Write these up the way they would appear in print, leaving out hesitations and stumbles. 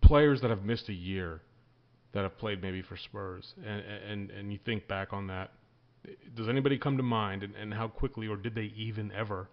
players that have missed a year that have played maybe for Spurs, and you think back on that, does anybody come to mind, and how quickly, or did they even ever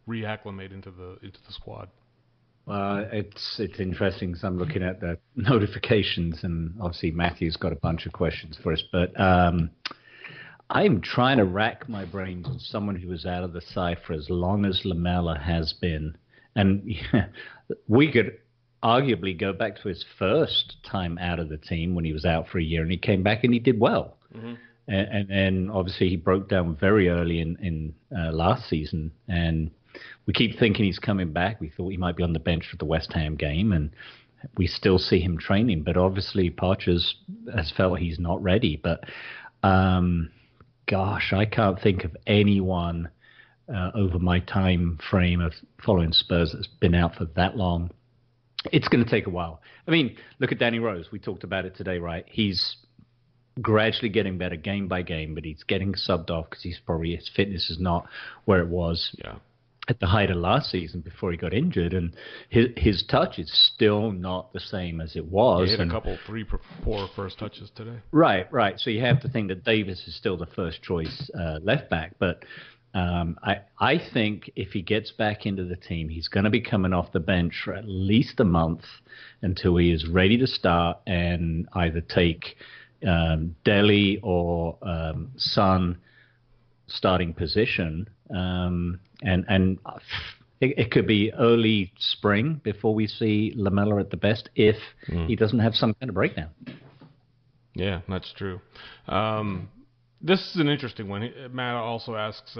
reacclimate into the squad? It's interesting because I'm looking at the notifications, and obviously Matthew's got a bunch of questions for us, but I'm trying to rack my brains on someone who was out of the side for as long as Lamela has been. And we could arguably go back to his first time out of the team when he was out for a year, and he came back and he did well. Mm-hmm. And obviously he broke down very early in last season, and we keep thinking he's coming back. We thought he might be on the bench for the West Ham game, and we still see him training. But obviously Poch has felt he's not ready. But gosh, I can't think of anyone over my time frame of following Spurs that's been out for that long. It's going to take a while. I mean, look at Danny Rose. We talked about it today, right? He's gradually getting better game by game, but he's getting subbed off because his fitness is not where it was at the height of last season before he got injured, and his touch is still not the same as it was. He hit a couple, 3-4 first touches today. Right. So you have to think that Davis is still the first choice left back, but I think if he gets back into the team, he's going to be coming off the bench for at least a month until he is ready to start and either take Delhi or Son starting position. And it could be early spring before we see Lamela at the best if he doesn't have some kind of breakdown. Yeah, that's true. This is an interesting one. Matt also asks,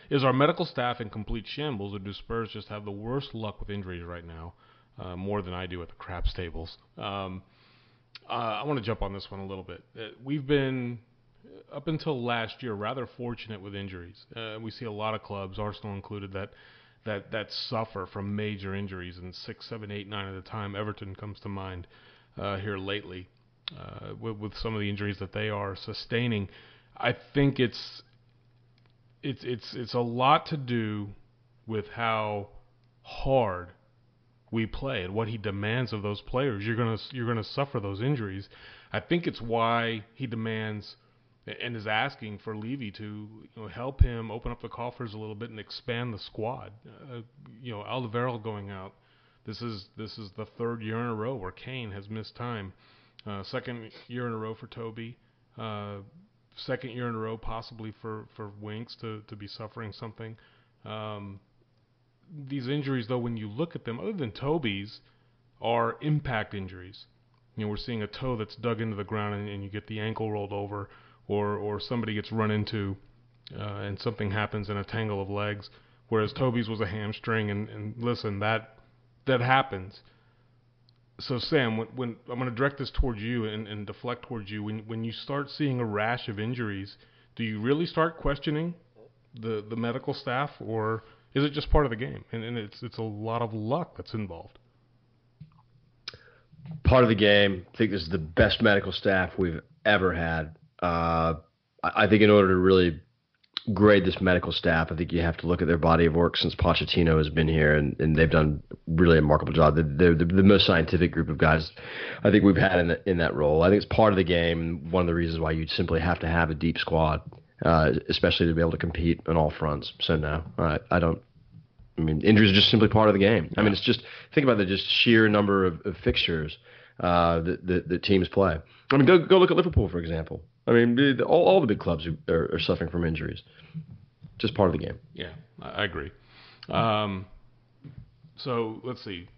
is our medical staff in complete shambles, or do Spurs just have the worst luck with injuries right now? More than I do at the craps tables. I want to jump on this one a little bit. We've been, up until last year, rather fortunate with injuries. We see a lot of clubs, Arsenal included, that suffer from major injuries, and 6, 7, 8, 9 at a time. Everton comes to mind here lately with some of the injuries that they are sustaining. I think it's a lot to do with how hard we play and what he demands of those players. You're gonna suffer those injuries. I think it's why he demands and is asking for Levy to help him open up the coffers a little bit and expand the squad. Alderweireld going out. This is the third year in a row where Kane has missed time. Second year in a row for Toby. Second year in a row possibly for Winks to be suffering something. These injuries, though, when you look at them, other than Toby's, are impact injuries. We're seeing a toe that's dug into the ground and you get the ankle rolled over, or somebody gets run into and something happens in a tangle of legs, whereas Toby's was a hamstring, and listen, that happens. So, Sam, when I'm going to direct this towards you and deflect towards you, when you start seeing a rash of injuries, do you really start questioning the medical staff, or is it just part of the game? And it's a lot of luck that's involved. Part of the game. I think this is the best medical staff we've ever had. I think in order to really grade this medical staff, I think you have to look at their body of work since Pochettino has been here, and they've done really a remarkable job. They're the most scientific group of guys I think we've had in that role. I think it's part of the game. One of the reasons why you simply have to have a deep squad, especially to be able to compete on all fronts. So no, injuries are just simply part of the game. I mean, it's just, think about the just sheer number of fixtures that teams play. I mean, go look at Liverpool, for example. I mean, all the big clubs are suffering from injuries. Just part of the game. Yeah, I agree. So let's see.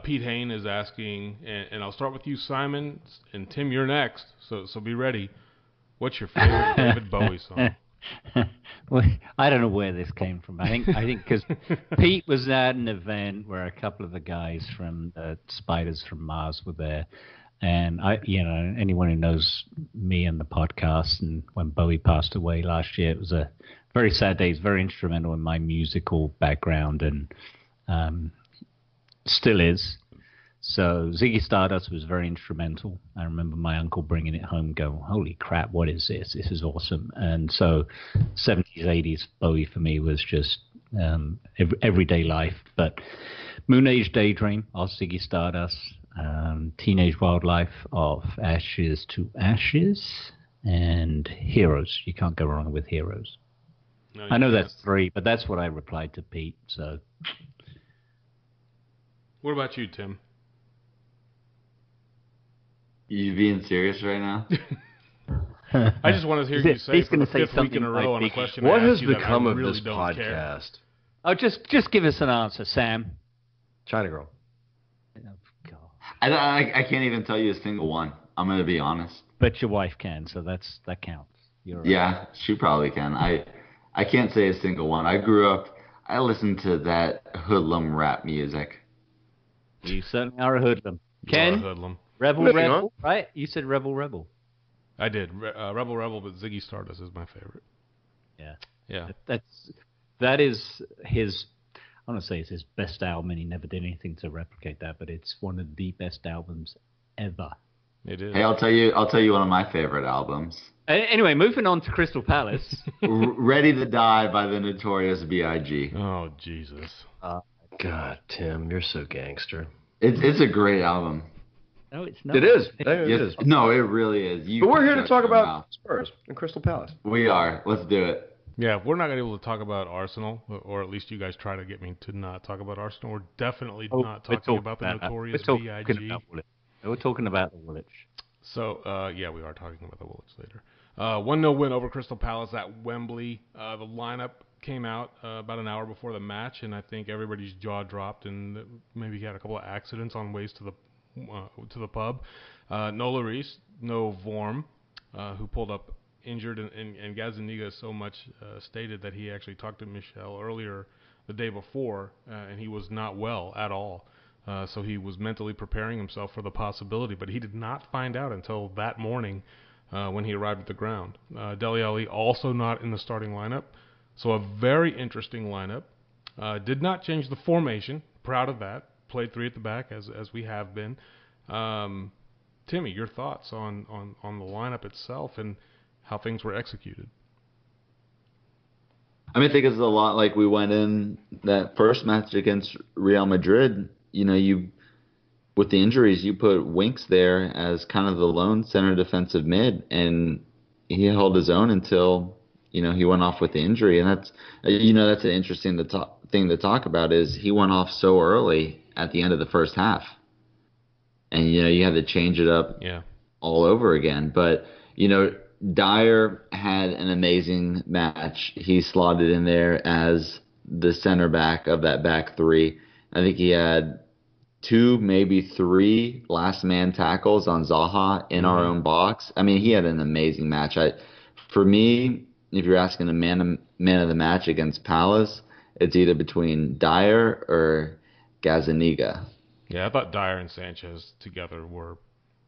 Pete Hain is asking, and I'll start with you, Simon, and Tim, you're next. So be ready. What's your favorite David Bowie song? Well, I don't know where this came from. I think because Pete was at an event where a couple of the guys from Spiders from Mars were there. And anyone who knows me and the podcast, and when Bowie passed away last year, it was a very sad day. He's very instrumental in my musical background, and still is. So Ziggy Stardust was very instrumental. I remember my uncle bringing it home, going, "Holy crap, what is this? This is awesome!" And so 70s, 80s Bowie for me was just everyday life. But Moon Age Daydream, or Ziggy Stardust. Teenage Wildlife of Ashes to Ashes, and Heroes. You can't go wrong with Heroes. No, I know can't. that's 3, but that's what I replied to Pete. So, What about you, Tim? You being serious right now? I just want to hear you say He's for the gonna say 5th week in a something row like on a Biggie. question What I has asked you that become I of really this don't care. podcast? oh, just give us an answer, Sam. China Girl. Oh, God. I can't even tell you a single one. I'm going to be honest. But your wife can, so that counts. You're right. Yeah, she probably can. I can't say a single one. I grew up, I listened to that hoodlum rap music. You certainly are a hoodlum. You are a Ken, Hoodlum. Rebel, Moving on. Rebel, right? You said Rebel, Rebel. I did. Rebel, but Ziggy Stardust is my favorite. Yeah. Yeah. That is his. I want to say it's his best album, and he never did anything to replicate that. But it's one of the best albums ever. It is. Hey, I'll tell you one of my favorite albums. Anyway, moving on to Crystal Palace. Ready to Die by the Notorious B.I.G. Oh, Jesus. God, Tim, you're so gangster. It's a great album. No, it's not. It is. It Yes, is. no, it really is. You But we're can here to shut talk your about mouth. Spurs and Crystal Palace. We are. Let's do it. Yeah, if we're not going to be able to talk about Arsenal, or at least you guys try to get me to not talk about Arsenal, we're definitely not talking about the Notorious B.I.G. We're talking about the Woolwich. So, yeah, we are talking about the Woolwich later. 1-0 win over Crystal Palace at Wembley. The lineup came out about an hour before the match, and I think everybody's jaw dropped, and maybe had a couple of accidents on ways to the pub. No Lloris, no Vorm, who pulled up injured, and Gazzaniga so much stated that he actually talked to Michel earlier the day before, and he was not well at all. So he was mentally preparing himself for the possibility, but he did not find out until that morning when he arrived at the ground. Dele Alli also not in the starting lineup, so a very interesting lineup. Did not change the formation. Proud of that. Played 3 at the back as we have been. Timmy, your thoughts on the lineup itself and how things were executed? I mean, I think it's a lot like we went in that first match against Real Madrid. You know, with the injuries, you put Winks there as kind of the lone center defensive mid, and he held his own until, he went off with the injury. And that's an interesting thing to talk about is he went off so early at the end of the first half. And, you had to change it up all over again. But, Dyer had an amazing match. He slotted in there as the center back of that back 3. I think he had 2, maybe 3 last man tackles on Zaha in our own box. I mean, he had an amazing match. For me, if you're asking a man of the match against Palace, it's either between Dyer or Gazzaniga. Yeah, I thought Dyer and Sanchez together were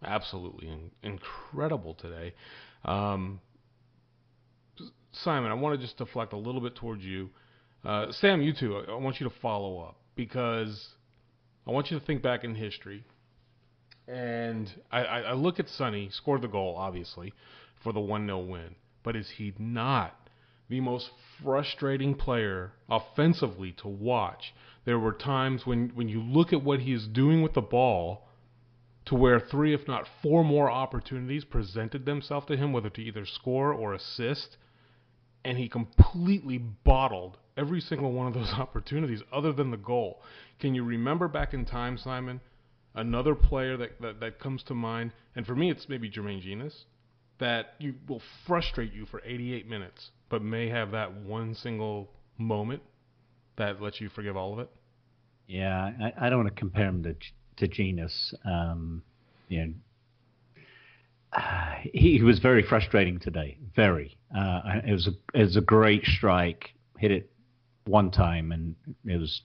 absolutely incredible today. Simon, I want to just deflect a little bit towards you. Sam, you too. I want you to follow up because I want you to think back in history. And I look at Sonny, scored the goal, obviously, for the 1-0 win. But is he not the most frustrating player offensively to watch? There were times when you look at what he is doing with the ball to where 3, if not 4 more opportunities presented themselves to him, whether to either score or assist, and he completely bottled every single one of those opportunities other than the goal. Can you remember back in time, Simon, another player that comes to mind, and for me it's maybe Jermaine Genius, that you will frustrate you for 88 minutes, but may have that one single moment that lets you forgive all of it? Yeah, I don't want to compare him to Genius. He was very frustrating today. Very. It was a great strike. Hit it one time, and it was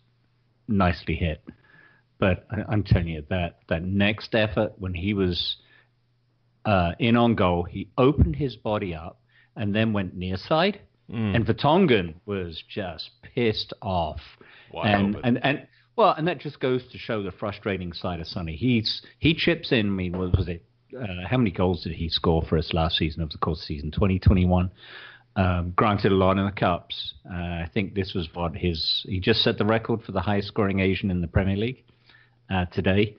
nicely hit. But I'm telling you, that next effort when he was in on goal, he opened his body up and then went near side. And Vertonghen was just pissed off. And that just goes to show the frustrating side of Sonny. He chips in. I mean, what was it? How many goals did he score for us last season over the course of the season? 2021. Granted, a lot in the cups. I think this was he just set the record for the highest scoring Asian in the Premier League today.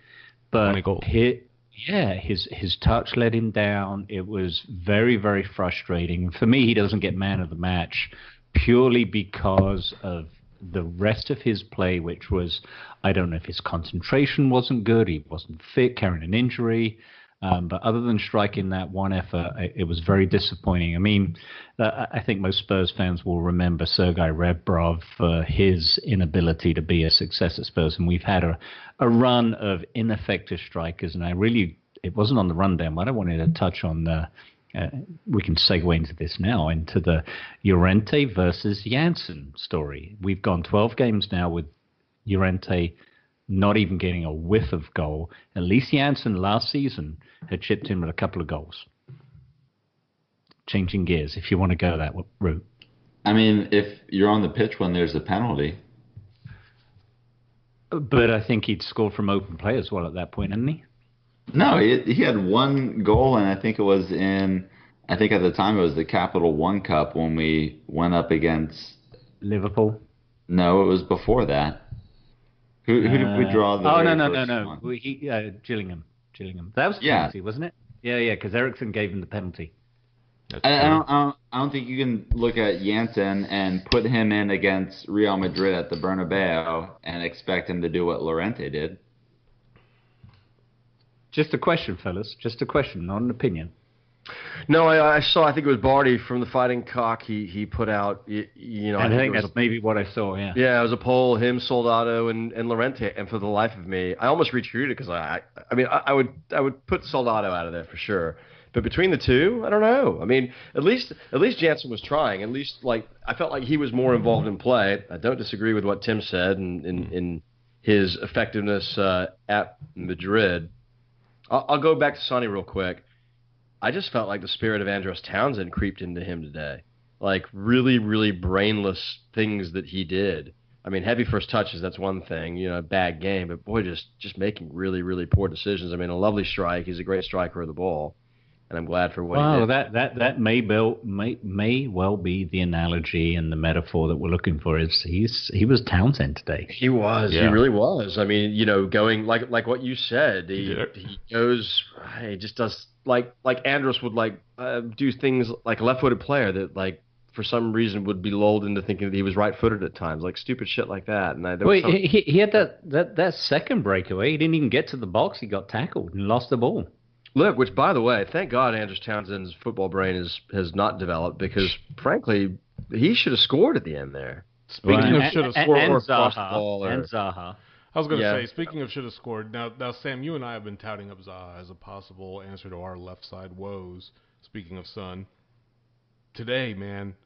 20 But goals. his touch let him down. It was very, very frustrating. For me, he doesn't get man of the match purely because of the rest of his play, which was, I don't know if his concentration wasn't good, he wasn't fit, carrying an injury. But other than striking that one effort, it was very disappointing. I mean, I think most Spurs fans will remember Sergei Rebrov for his inability to be a success at Spurs. And we've had a run of ineffective strikers. And it wasn't on the rundown, but I wanted to touch on we can segue into this now, into the Llorente versus Janssen story. We've gone 12 games now with Llorente not even getting a whiff of goal. At least Janssen last season had chipped in with a couple of goals. Changing gears, if you want to go that route. I mean, if you're on the pitch when there's a penalty. But I think he'd scored from open play as well at that point, hadn't he? No, he had one goal, and I think at the time it was the Capital One Cup when we went up against Liverpool. No, it was before that. Who did we draw? No. Gillingham. That was the Yeah. penalty, wasn't it? Yeah, because Eriksson gave him the penalty. I don't think you can look at Janssen and put him in against Real Madrid at the Bernabeu and expect him to do what Llorente did. Just a question, fellas. Just a question, not an opinion. No, I saw. I think it was Barty from the Fighting Cock. He put out. I think that's maybe what I saw. Yeah. Yeah, it was a poll. Him, Soldado, and Llorente. And for the life of me, I almost retweeted it because I would put Soldado out of there for sure. But between the two, I don't know. I mean, at least Janssen was trying. At least I felt like he was more involved in play. I don't disagree with what Tim said in his effectiveness at Madrid. I'll go back to Sonny real quick. I just felt like the spirit of Andros Townsend creeped into him today. Like really, really brainless things that he did. I mean, heavy first touches, that's one thing, bad game. But boy, just making really, really poor decisions. I mean, a lovely strike. He's a great striker of the ball. And I'm glad for what he did. That may well be the analogy and the metaphor that we're looking for. He was Townsend today. He was. Yeah. He really was. I mean, going like what you said. He goes. He just does like Andros would do things like a left-footed player that for some reason would be lulled into thinking that he was right-footed at times, like stupid shit like that. And he had that second breakaway. He didn't even get to the box. He got tackled and lost the ball. Look, which, by the way, thank God Andros Townsend's football brain has not developed because, frankly, he should have scored at the end there. Speaking of should have scored and or Zaha, crossed the ball. And Zaha. I was going to say, speaking of should have scored, now, Sam, you and I have been touting up Zaha as a possible answer to our left side woes. Speaking of Son. Today, man...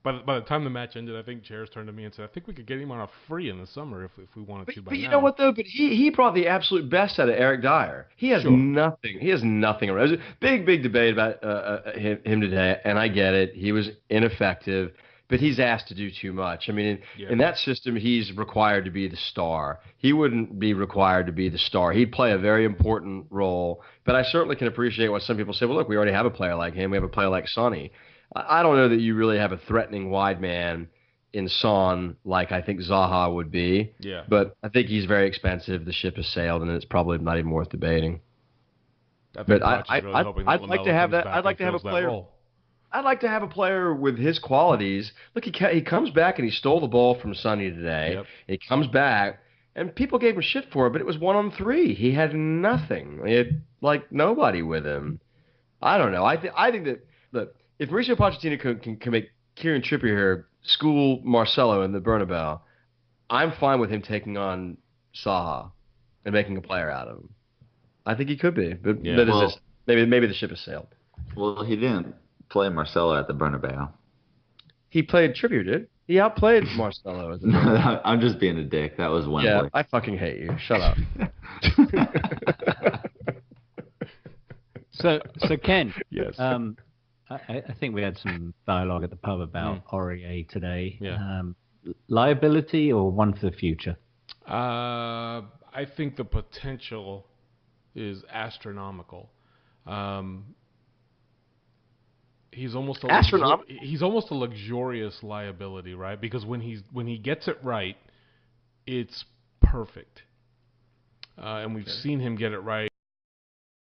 By the time the match ended, I think chairs turned to me and said, I think we could get him on a free in the summer if we wanted to. But you know what, though? But he brought the absolute best out of Eric Dyer. He has nothing. He has nothing around. There's a big debate about him today, and I get it. He was ineffective, but he's asked to do too much. I mean, in that system, he's required to be the star. He wouldn't be required to be the star. He'd play a very important role, but I certainly can appreciate what some people say. Well, look, we already have a player like him. We have a player like Sonny. I don't know that you really have a threatening wide man in Son like I think Zaha would be. Yeah. But I think he's very expensive. The ship has sailed, and it's probably not even worth debating. I'd like to have that. I'd like to have a player. I'd like to have a player with his qualities. Look, he comes back and he stole the ball from Sonny today. Yep. He comes back, and people gave him shit for it, but it was 1-on-3. He had nothing. He had nobody with him. I don't know. I think that look. If Mauricio Pochettino can make Kieran Trippier here school Marcelo in the Bernabeu, I'm fine with him taking on Zaha and making a player out of him. I think he could be, but maybe the ship has sailed. Well, he didn't play Marcelo at the Bernabeu. He played Trippier, did? He outplayed Marcelo. I'm just being a dick. That was Wembley. Yeah, I fucking hate you. Shut up. So Ken. Yes. I think we had some dialogue at the pub about Aurier today. Yeah. Liability or one for the future? I think the potential is astronomical. He's almost a luxurious liability, right? Because when he gets it right, it's perfect. and we've seen him get it right